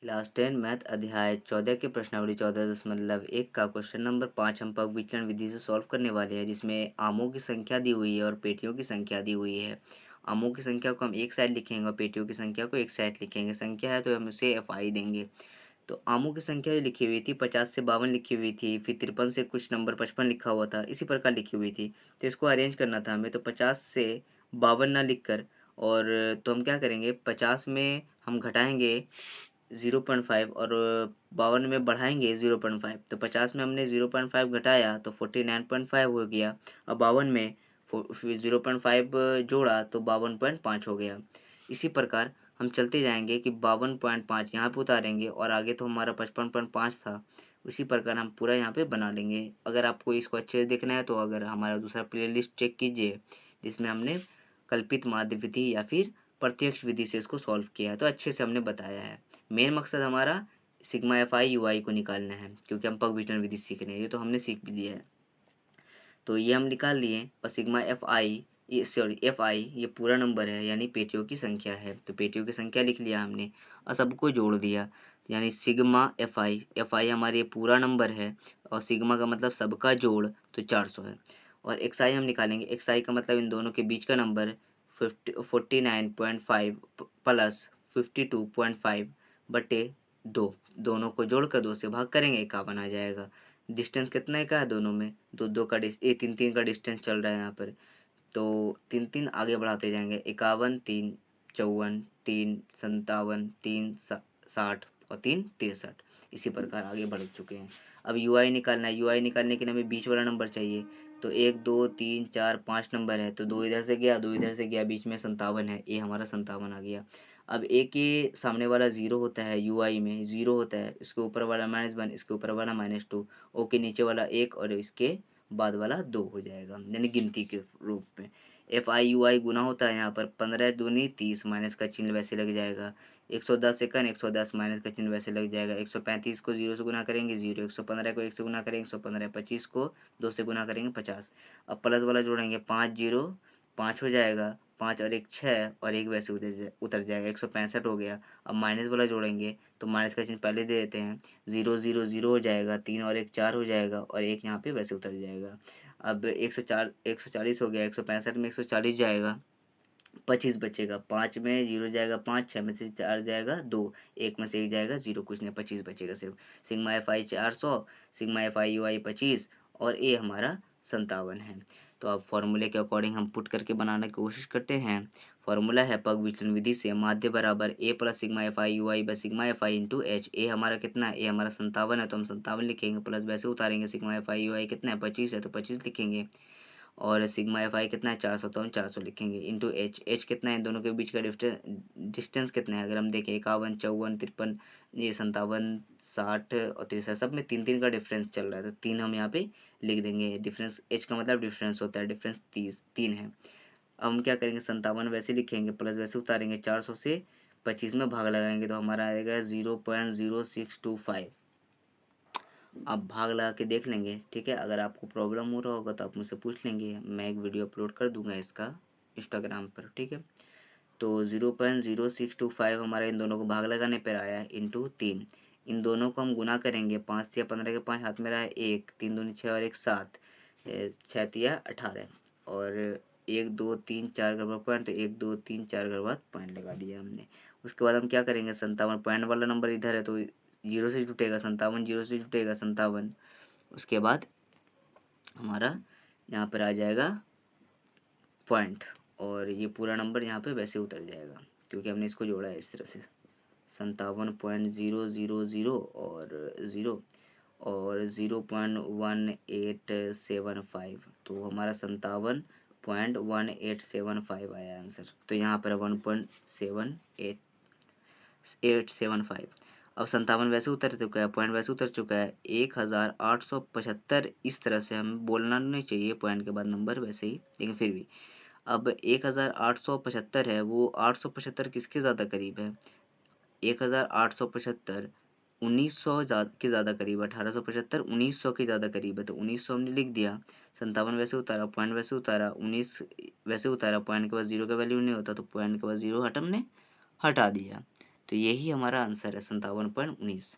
Class 10 math अध्याय 14 के प्रश्नावली 14.1 का क्वेश्चन नंबर 5 हम पग विचलन विधि से सॉल्व करने वाले हैं, जिसमें आमों की संख्या दी हुई है और पेटियों की संख्या दी हुई है। आमों की संख्या को हम एक साइड लिखेंगे और पेटियों की संख्या को एक साइड लिखेंगे। संख्या है तो हम उसे FI देंगे। तो आमों की संख्या जो लिखी हुई थी 50 से 52 लिखी हुई थी, फिर 53 से कुछ नंबर 55 लिखा हुआ था, इसी प्रकार लिखी हुई थी। तो इसको अरेंज करना था हमें, तो 50 से 52 ना लिख कर, और तो हम क्या करेंगे, 50 में हम घटाएंगे 0.5 और 52 में बढ़ाएंगे 0.5। तो 50 में हमने 0.5 घटाया तो 49.5 हो गया, और 52 में 0.5 जोड़ा तो 52.5 हो गया। इसी प्रकार हम चलते जाएंगे कि 52.5 यहाँ पे उतारेंगे, और आगे तो हमारा 55.5 था। उसी प्रकार हम पूरा यहाँ पे बना लेंगे। अगर आपको इसको अच्छे से देखना है तो अगर हमारा दूसरा प्लेलिस्ट चेक कीजिए, जिसमें हमने कल्पित माध्य विधि या फिर प्रत्यक्ष विधि से इसको सॉल्व किया है, तो अच्छे से हमने बताया है। मेन मकसद हमारा सिग्मा FI UI को निकालना है, क्योंकि हम पग विचलन विधि सीख रहे हैं। ये तो हमने सीख भी लिया है, तो ये हम निकाल लिए। और सिग्मा FI ये पूरा नंबर है, यानी पेटियों की संख्या है। तो पेटियों की संख्या लिख लिया हमने और सबको जोड़ दिया, यानी सिग्मा FI हमारे ये पूरा नंबर है, और सिग्मा का मतलब सबका जोड़, तो 400 है। और XI हम निकालेंगे। XI का मतलब इन दोनों के बीच का नंबर 49.5 प्लस 52.5 बटे 2। दोनों को जोड़कर 2 से भाग करेंगे, 51 आ जाएगा। डिस्टेंस कितने का है दोनों में, दो का 3 का डिस्टेंस चल रहा है यहाँ पर। तो 3 आगे बढ़ाते जाएंगे, 51 3 54 3 57 3 60 और 3 63। इसी प्रकार आगे बढ़ चुके हैं। अब UI निकालना है। UI निकालने के लिए हमें बीच वाला नंबर चाहिए। तो 1 2 3 4 5 नंबर है, तो 2 इधर से गया 2 इधर से गया, बीच में 57 है, ये हमारा 57 आ गया। अब A के सामने वाला 0 होता है, UI में 0 होता है, इसके ऊपर वाला -1, इसके ऊपर वाला -2, O के नीचे वाला 1 और इसके बाद वाला 2 हो जाएगा, यानी गिनती के रूप में। FI UI गुना होता है यहाँ पर, 15 दूनी 30, माइनस का चिन्ह वैसे लग जाएगा। 110 सेकंड 110, माइनस का चिन्ह वैसे लग जाएगा। 135 को 0 से गुना करेंगे 0, 115 को 1 से गुना करेंगे 115, 25 को 2 से गुना करेंगे 50। अब प्लस वाला जोड़ेंगे, 5 0 5 हो जाएगा, 5 और 1 6 और 1 वैसे उतर जाएगा, 165 हो गया। अब माइनस वाला जोड़ेंगे तो माइनस का चिन्ह पहले दे देते हैं, 0 0 0 हो जाएगा, 3 और 1 4 हो जाएगा, और 1 यहाँ पे वैसे उतर जाएगा। अब 140 हो गया, 165 में 140 जाएगा, 25 बचेगा, 5 में 0 जाएगा 5, 6 में से 4 जाएगा 2, 1 में से 1 जाएगा 0, कुछ नहीं, 25 बचेगा सिर्फ। Sigma FI 400, sigma FI UI 25, और ये हमारा 57 है। तो अब फॉर्मूले के अकॉर्डिंग हम पुट करके बनाने की कोशिश करते हैं। फॉर्मूला है पग विचलन विधि से माध्य बराबर A plus sigma FI UI by sigma FI into H। ए हमारा कितना है, ए हमारा 57 है, तो हम 57 लिखेंगे, प्लस वैसे उतारेंगे, सिग्मा FI UI कितना है 25 है, तो 25 लिखेंगे। और सिग्मा FI कितना है 400, तो हम 400 लिखेंगे, इंटू H कितना है, इन दोनों के बीच का डिस्टेंस कितना है, अगर हम देखें 51 54 53, ये 57 60 और 63, सब में 3 का डिफरेंस चल रहा है, तो 3 हम यहाँ पे लिख देंगे। डिफरेंस H का मतलब डिफरेंस होता है, डिफरेंस 3 है। अब हम क्या करेंगे, 57 वैसे लिखेंगे, प्लस वैसे उतारेंगे, 400 से 25 में भाग लगाएंगे, तो हमारा आएगा 0.0625। आप भाग लगा के देख लेंगे, ठीक है। अगर आपको प्रॉब्लम हो रहा होगा तो आप मुझसे पूछ लेंगे, मैं एक वीडियो अपलोड कर दूंगा इसका इंस्टाग्राम पर, ठीक है। तो 0.0625 हमारा इन दोनों को भाग लगाने पर आया है, इंटू 3। इन दोनों को हम गुना करेंगे, 5 या 15 के 5 हाथ में रहा है 1, 3 दूनी 6 और 1 7, 6 या 18, और 1 2 3 4 के बाद पॉइंट, तो 1 2 3 4 के बाद पॉइंट लगा दिया हमने। उसके बाद हम क्या करेंगे, 57 पॉइंट वाला नंबर इधर है, तो 0 से जुटेगा 57, 0 से जुटेगा 57। उसके बाद हमारा यहाँ पर आ जाएगा पॉइंट, और ये पूरा नंबर यहाँ पे वैसे उतर जाएगा, क्योंकि हमने इसको जोड़ा है इस तरह से। 57.000 और 0 और 0.1875, तो हमारा 57.1875 आया आंसर। तो यहाँ पर 1.7875। अब 57 वैसे उतर चुका है, पॉइंट वैसे उतर चुका है, 1875। इस तरह से हमें बोलना नहीं चाहिए पॉइंट के बाद नंबर, वैसे ही, लेकिन फिर भी। अब 1875 है, वो 875 किसके ज़्यादा करीब है, 1875 1900 के ज़्यादा करीब है, 1875 1900 के ज़्यादा करीब है, तो 1900 हमने लिख दिया। 57 वैसे उतारा, पॉइंट वैसे उतारा, 19 वैसे उतारा, पॉइंट के बाद 0 का वैल्यू नहीं होता, तो पॉइंट के बाद 0 हमने हटा दिया। तो यही हमारा आंसर है 57.19।